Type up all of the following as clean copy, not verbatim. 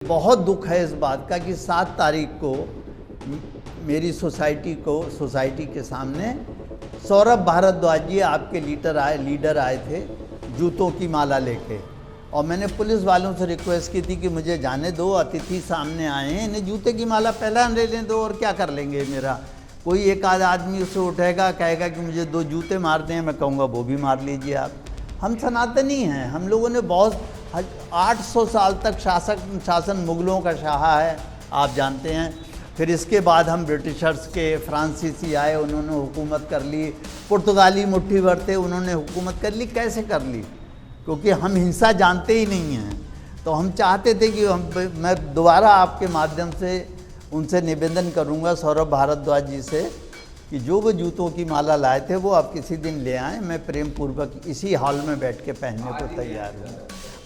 बहुत दुख है इस बात का कि 7 तारीख को मेरी सोसाइटी के सामने सौरभ भारद्वाज जी आपके लीडर आए थे जूतों की माला लेके, और मैंने पुलिस वालों से रिक्वेस्ट की थी कि मुझे जाने दो, अतिथि सामने आए हैं, इन्हें जूते की माला पहला ले लें दो और क्या कर लेंगे मेरा। कोई एक आध आदमी उससे उठेगा, कहेगा कि मुझे 2 जूते मार दें, मैं कहूँगा वो भी मार लीजिए आप। हम सनातनी हैं, हम लोगों ने बहुत 800 साल तक शासन मुग़लों का सहा है, आप जानते हैं। फिर इसके बाद हम ब्रिटिशर्स के, फ्रांसीसी आए, उन्होंने हुकूमत कर ली, पुर्तगाली मुट्ठी भर थे, उन्होंने हुकूमत कर ली। कैसे कर ली? क्योंकि हम हिंसा जानते ही नहीं हैं। तो हम चाहते थे कि मैं दोबारा आपके माध्यम से उनसे निवेदन करूंगा, सौरभ भारद्वाज जी से, कि जो वो जूतों की माला लाए थे वो आप किसी दिन ले आएँ, मैं प्रेम पूर्वक इसी हॉल में बैठ के पहनने को तैयार हूँ।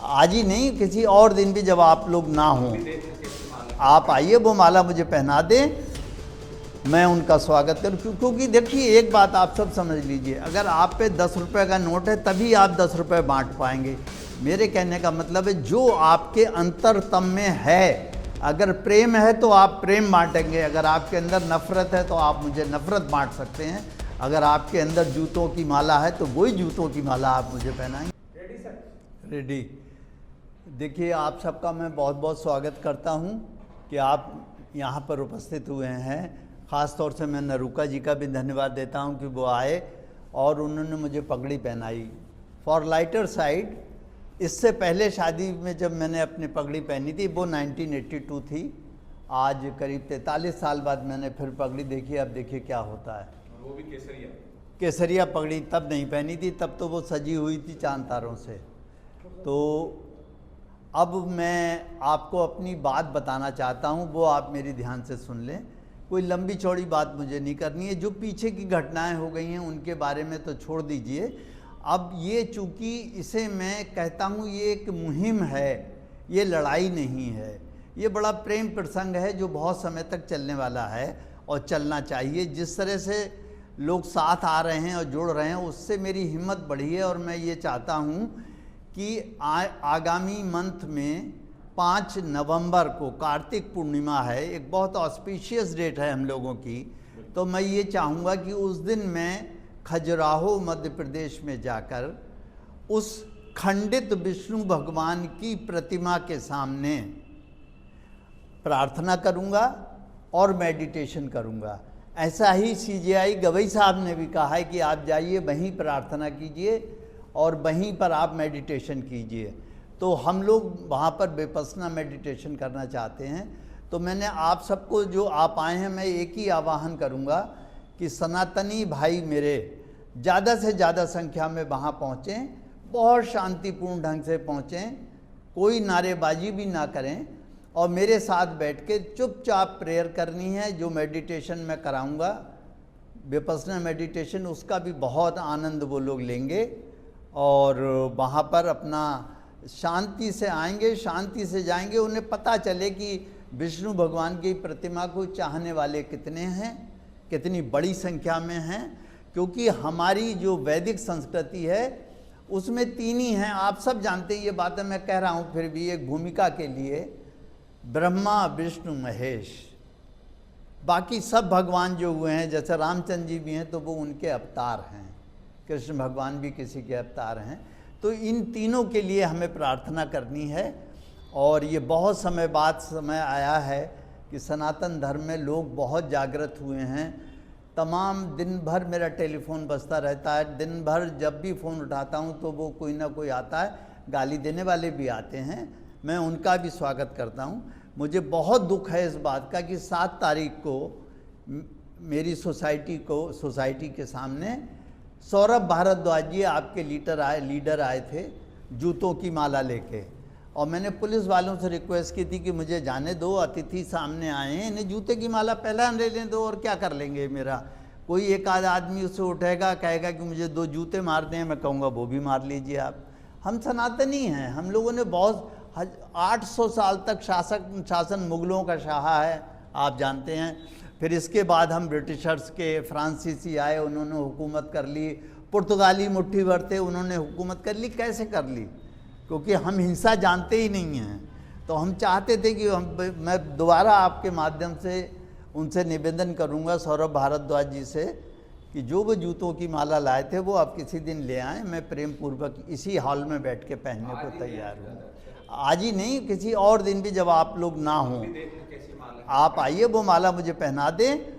आज ही नहीं, किसी और दिन भी जब आप लोग ना हों, आप आइए, वो माला मुझे पहना दें, मैं उनका स्वागत करूँ। क्योंकि देखिए एक बात आप सब समझ लीजिए, अगर आप पे 10 रुपये का नोट है तभी आप 10 रुपये बांट पाएंगे। मेरे कहने का मतलब है जो आपके अंतरतम में है, अगर प्रेम है तो आप प्रेम बांटेंगे, अगर आपके अंदर नफ़रत है तो आप मुझे नफ़रत बांट सकते हैं, अगर आपके अंदर जूतों की माला है तो वही जूतों की माला आप मुझे पहनाएंगे। Ready sir? रेडी। देखिए आप सबका मैं बहुत बहुत स्वागत करता हूं कि आप यहां पर उपस्थित हुए हैं। ख़ास तौर से मैं नरूका जी का भी धन्यवाद देता हूं कि वो आए और उन्होंने मुझे पगड़ी पहनाई। फॉर लाइटर साइड, इससे पहले शादी में जब मैंने अपनी पगड़ी पहनी थी वो 1982 थी। आज करीब 43 साल बाद मैंने फिर पगड़ी देखी। अब देखिए क्या होता है। और वो भी केसरिया पगड़ी तब नहीं पहनी थी, तब तो वो सजी हुई थी चांद तारों से। तो अब मैं आपको अपनी बात बताना चाहता हूँ, वो आप मेरी ध्यान से सुन लें। कोई लंबी चौड़ी बात मुझे नहीं करनी है। जो पीछे की घटनाएं हो गई हैं उनके बारे में तो छोड़ दीजिए। अब ये चूँकि इसे मैं कहता हूँ ये एक मुहिम है, ये लड़ाई नहीं है, ये बड़ा प्रेम प्रसंग है जो बहुत समय तक चलने वाला है और चलना चाहिए। जिस तरह से लोग साथ आ रहे हैं और जुड़ रहे हैं उससे मेरी हिम्मत बढ़ी है। और मैं ये चाहता हूँ कि आगामी मंथ में 5 नवंबर को कार्तिक पूर्णिमा है, एक बहुत ऑस्पिशियस डेट है हम लोगों की। तो मैं ये चाहूँगा कि उस दिन मैं खजुराहो मध्य प्रदेश में जाकर उस खंडित विष्णु भगवान की प्रतिमा के सामने प्रार्थना करूँगा और मेडिटेशन करूँगा। ऐसा ही CJI गवई साहब ने भी कहा है कि आप जाइए वहीं प्रार्थना कीजिए और वहीं पर आप मेडिटेशन कीजिए। तो हम लोग वहाँ पर विपस्सना मेडिटेशन करना चाहते हैं। तो मैंने आप सबको, जो आप आए हैं, मैं एक ही आह्वान करूँगा कि सनातनी भाई मेरे ज़्यादा से ज़्यादा संख्या में वहाँ पहुँचें, बहुत शांतिपूर्ण ढंग से पहुँचें, कोई नारेबाजी भी ना करें और मेरे साथ बैठ के चुपचाप प्रेयर करनी है। जो मेडिटेशन मैं कराऊँगा, विपस्सना मेडिटेशन, उसका भी बहुत आनंद वो लोग लेंगे और वहाँ पर अपना शांति से आएंगे, शांति से जाएंगे। उन्हें पता चले कि विष्णु भगवान की प्रतिमा को चाहने वाले कितने हैं, कितनी बड़ी संख्या में हैं। क्योंकि हमारी जो वैदिक संस्कृति है उसमें 3 ही हैं। आप सब जानते हैं ये बातें, मैं कह रहा हूँ फिर भी एक भूमिका के लिए, ब्रह्मा विष्णु महेश। बाकी सब भगवान जो हुए हैं, जैसे रामचंद्र जी भी हैं तो वो उनके अवतार हैं, कृष्ण भगवान भी किसी के अवतार हैं। तो इन तीनों के लिए हमें प्रार्थना करनी है। और ये बहुत समय बाद समय आया है कि सनातन धर्म में लोग बहुत जागृत हुए हैं। तमाम दिन भर मेरा टेलीफोन बजता रहता है, दिन भर जब भी फ़ोन उठाता हूँ तो वो कोई ना कोई आता है, गाली देने वाले भी आते हैं, मैं उनका भी स्वागत करता हूँ। मुझे बहुत दुख है इस बात का कि 7 तारीख को मेरी सोसाइटी के सामने सौरभ भारद्वाज जी आपके लीडर आए थे जूतों की माला लेके, और मैंने पुलिस वालों से रिक्वेस्ट की थी कि मुझे जाने दो, अतिथि सामने आए हैं, इन्हें जूते की माला पहला ले लें दो और क्या कर लेंगे मेरा। कोई एक आध आदमी उससे उठेगा, कहेगा कि मुझे 2 जूते मार दें, मैं कहूँगा वो भी मार लीजिए आप। हम सनातनी हैं, हम लोगों ने बहुत 800 साल तक शासन मुग़लों का सहा है, आप जानते हैं। फिर इसके बाद हम ब्रिटिशर्स के, फ्रांसीसी आए, उन्होंने हुकूमत कर ली, पुर्तगाली मुट्ठी भर थे, उन्होंने हुकूमत कर ली। कैसे कर ली? क्योंकि हम हिंसा जानते ही नहीं हैं। तो हम चाहते थे कि मैं दोबारा आपके माध्यम से उनसे निवेदन करूंगा सौरभ भारद्वाज जी से कि जो वो जूतों की माला लाए थे वो आप किसी दिन ले आएँ, मैं प्रेम पूर्वक इसी हॉल में बैठ के पहनने को तैयार हूँ। आज ही नहीं, किसी और दिन भी जब आप लोग ना हों आप आइए, वो माला मुझे पहना दें,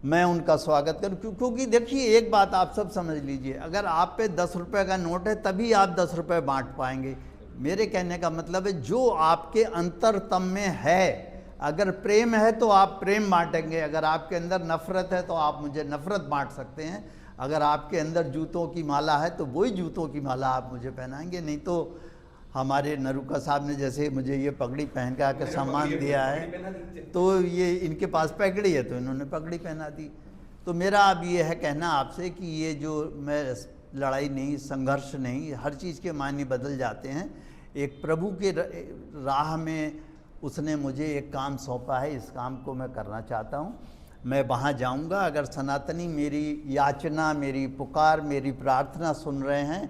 मैं उनका स्वागत करूँ। क्योंकि देखिए एक बात आप सब समझ लीजिए, अगर आप पे 10 रुपये का नोट है तभी आप 10 रुपये बांट पाएंगे। मेरे कहने का मतलब है जो आपके अंतरतम में है, अगर प्रेम है तो आप प्रेम बांटेंगे, अगर आपके अंदर नफरत है तो आप मुझे नफरत बांट सकते हैं, अगर आपके अंदर जूतों की माला है तो वही जूतों की माला आप मुझे पहनाएंगे। नहीं तो हमारे नरूका साहब ने जैसे मुझे ये पगड़ी पहन के आकर सम्मान दिया है, तो ये इनके पास पगड़ी है तो इन्होंने पगड़ी पहना दी। तो मेरा अब ये है कहना आपसे कि ये जो मैं लड़ाई नहीं, संघर्ष नहीं, हर चीज़ के मायने बदल जाते हैं। एक प्रभु के राह में उसने मुझे एक काम सौंपा है, इस काम को मैं करना चाहता हूँ। मैं वहाँ जाऊँगा, अगर सनातनी मेरी याचना, मेरी पुकार, मेरी प्रार्थना सुन रहे हैं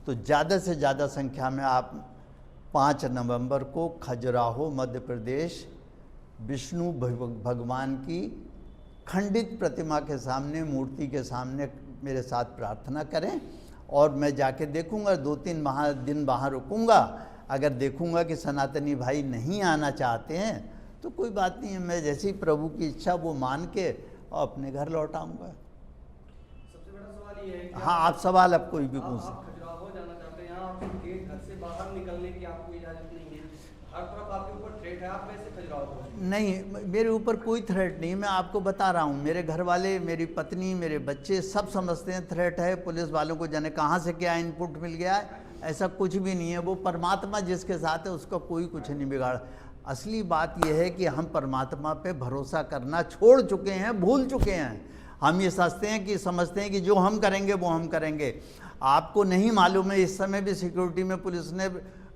तो ज़्यादा से ज़्यादा संख्या में आप 5 नवंबर को खजुराहो मध्य प्रदेश विष्णु भगवान की खंडित प्रतिमा के सामने, मूर्ति के सामने मेरे साथ प्रार्थना करें। और मैं जाके देखूंगा, 2-3 दिन वहाँ रुकूंगा। अगर देखूंगा कि सनातनी भाई नहीं आना चाहते हैं तो कोई बात नहीं है, मैं जैसी प्रभु की इच्छा वो मान के और अपने घर लौट आऊँगा। सबसे बड़ा सवाल ये है कि हाँ, आप सवाल अब कोई भी पूछ सकते। खजुराहो जाना चाहते हैं, यहाँ आपके घर से बाहर निकलने की आपको इजाज़त नहीं है, हर तरफ आपके ऊपर थ्रेट है, आप कैसे खजुराहो पहुँचेंगे? नहीं, मेरे ऊपर कोई थ्रेट नहीं, मैं आपको बता रहा हूँ। मेरे घर वाले, मेरी पत्नी, मेरे बच्चे सब समझते हैं थ्रेट है। पुलिस वालों को जाने कहाँ से क्या इनपुट मिल गया है, ऐसा कुछ भी नहीं है। वो परमात्मा जिसके साथ है उसका कोई कुछ नहीं बिगाड़। असली बात यह है कि हम परमात्मा पे भरोसा करना छोड़ चुके हैं, भूल चुके हैं। हम ये समझते हैं कि जो हम करेंगे वो हम करेंगे। आपको नहीं मालूम है, इस समय भी सिक्योरिटी में पुलिस ने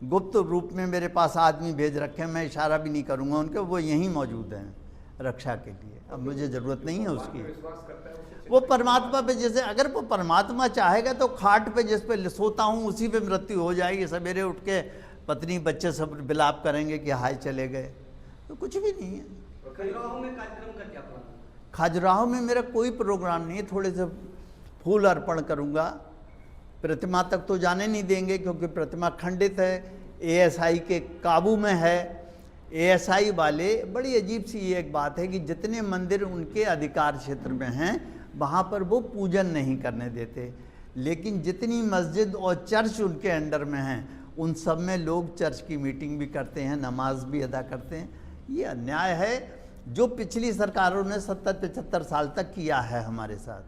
गुप्त रूप में मेरे पास आदमी भेज रखे हैं, मैं इशारा भी नहीं करूंगा उनके, वो यहीं मौजूद हैं रक्षा के लिए। अब मुझे ज़रूरत नहीं है उसकी। वो परमात्मा पे, जैसे अगर वो परमात्मा चाहेगा तो खाट पे जिस पे सोता हूँ उसी पे मृत्यु हो जाएगी। सवेरे उठ के पत्नी बच्चे सब विलाप करेंगे कि हाय चले गए, तो कुछ भी नहीं है। खजुराहो में कार्यक्रम का क्या प्लान है? खजुराहो में मेरा कोई प्रोग्राम नहीं है, थोड़े से फूल अर्पण करूँगा। प्रतिमा तक तो जाने नहीं देंगे क्योंकि प्रतिमा खंडित है, एएसआई के काबू में है। एएसआई वाले, बड़ी अजीब सी ये एक बात है कि जितने मंदिर उनके अधिकार क्षेत्र में हैं वहाँ पर वो पूजन नहीं करने देते, लेकिन जितनी मस्जिद और चर्च उनके अंडर में हैं उन सब में लोग चर्च की मीटिंग भी करते हैं, नमाज भी अदा करते हैं। ये अन्याय है जो पिछली सरकारों ने 70-75 साल तक किया है हमारे साथ।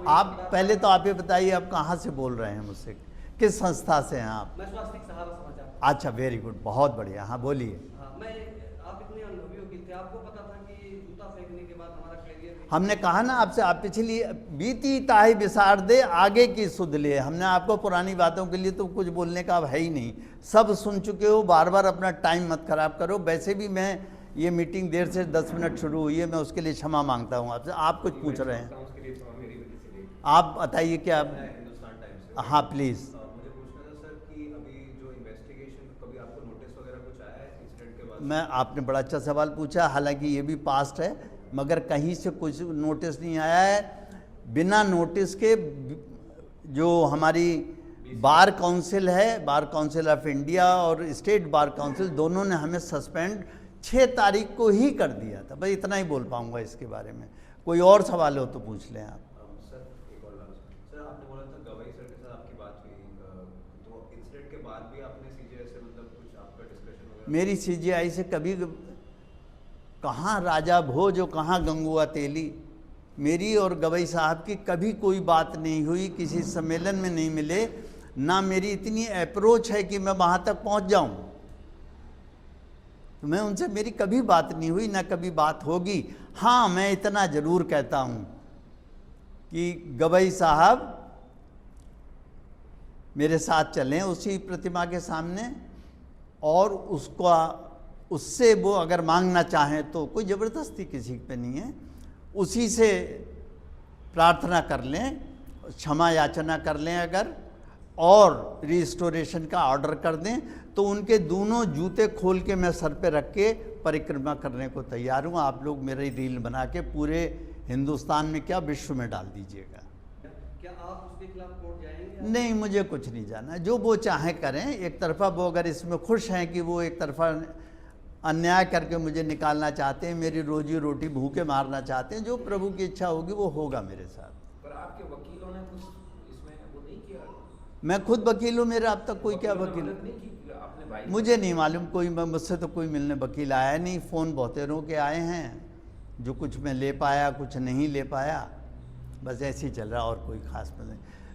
आप पहले तो आप ये बताइए, आप कहाँ से बोल रहे हैं मुझसे, किस संस्था से हैं आप? मैं स्वास्तिक सहारा समाचार। अच्छा, वेरी गुड, बहुत बढ़िया। हाँ बोलिए। आप इतने अनुभवी हो थे, आपको पता था कि जूता फेंकने के बाद हमारा करियर? हमने कहा ना आपसे, आप पिछली बीती ताही विसार दे आगे की सुध ले। हमने आपको पुरानी बातों के लिए तो कुछ बोलने का अब है ही नहीं, सब सुन चुके हो। बार बार अपना टाइम मत खराब करो। वैसे भी मैं ये मीटिंग देर से 10 मिनट शुरू हुई है, मैं उसके लिए क्षमा मांगता हूँ आपसे। आप कुछ पूछ रहे हैं, आप बताइए क्या? हाँ प्लीज़। मुझे पूछना था सर कि अभी जो इन्वेस्टिगेशन, कभी आपको नोटिस वगैरह कुछ आया है इंसिडेंट के बाद? मैं, आपने बड़ा अच्छा सवाल पूछा। हालांकि ये भी पास्ट है, मगर कहीं से कुछ नोटिस नहीं आया है। बिना नोटिस के जो हमारी बार काउंसिल है, बार काउंसिल ऑफ इंडिया और स्टेट बार काउंसिल, दोनों ने हमें सस्पेंड 6 तारीख को ही कर दिया था। बस इतना ही बोल पाऊंगा इसके बारे में। कोई और सवाल हो तो पूछ लें आप। सर आपने बोला था गवाई सर के साथ आपकी बात हुई, तो इंसिडेंट के बाद भी आपने सीजीआई से मतलब कुछ आपका डिस्कशन वगैरह? मेरी सीजीआई से कभी, कहाँ राजा भोज और कहाँ गंगुआ तेली, मेरी और गवई साहब की कभी कोई बात नहीं हुई, किसी सम्मेलन में नहीं मिले, ना मेरी इतनी अप्रोच है कि मैं वहाँ तक पहुँच जाऊँ। तो मैं उनसे, मेरी कभी बात नहीं हुई, ना कभी बात होगी। हाँ, मैं इतना ज़रूर कहता हूँ कि गवई साहब मेरे साथ चलें उसी प्रतिमा के सामने, और उससे वो अगर मांगना चाहें तो, कोई ज़बरदस्ती किसी पे नहीं है, उसी से प्रार्थना कर लें, क्षमा याचना कर लें अगर, और रिस्टोरेशन का ऑर्डर कर दें तो उनके दोनों जूते खोल के मैं सर पे रख के परिक्रमा करने को तैयार हूँ। आप लोग मेरी रील बना के पूरे हिंदुस्तान में क्या विश्व में डाल दीजिएगा। क्या आप उसके खिलाफ कोर्ट जाएंगे? नहीं, मुझे कुछ नहीं जाना, जो वो चाहें करें। एक तरफा वो अगर इसमें खुश हैं कि वो एक तरफा अन्याय करके मुझे निकालना चाहते हैं, मेरी रोजी रोटी भूखे मारना चाहते हैं, जो प्रभु की इच्छा होगी वो होगा मेरे साथ। पर आपके वकीलों ने कुछ इसमें वो नहीं किया? मैं खुद वकील हूँ, मेरा अब तक कोई क्या वकीलों ने वकील, मदद नहीं की अपने भाई? मुझे नहीं मालूम, कोई मुझसे तो कोई मिलने वकील आया नहीं। फ़ोन बहुतेरों के आए हैं, जो कुछ मैं ले पाया कुछ नहीं ले पाया, बस ऐसे ही चल रहा, और कोई ख़ास नहीं।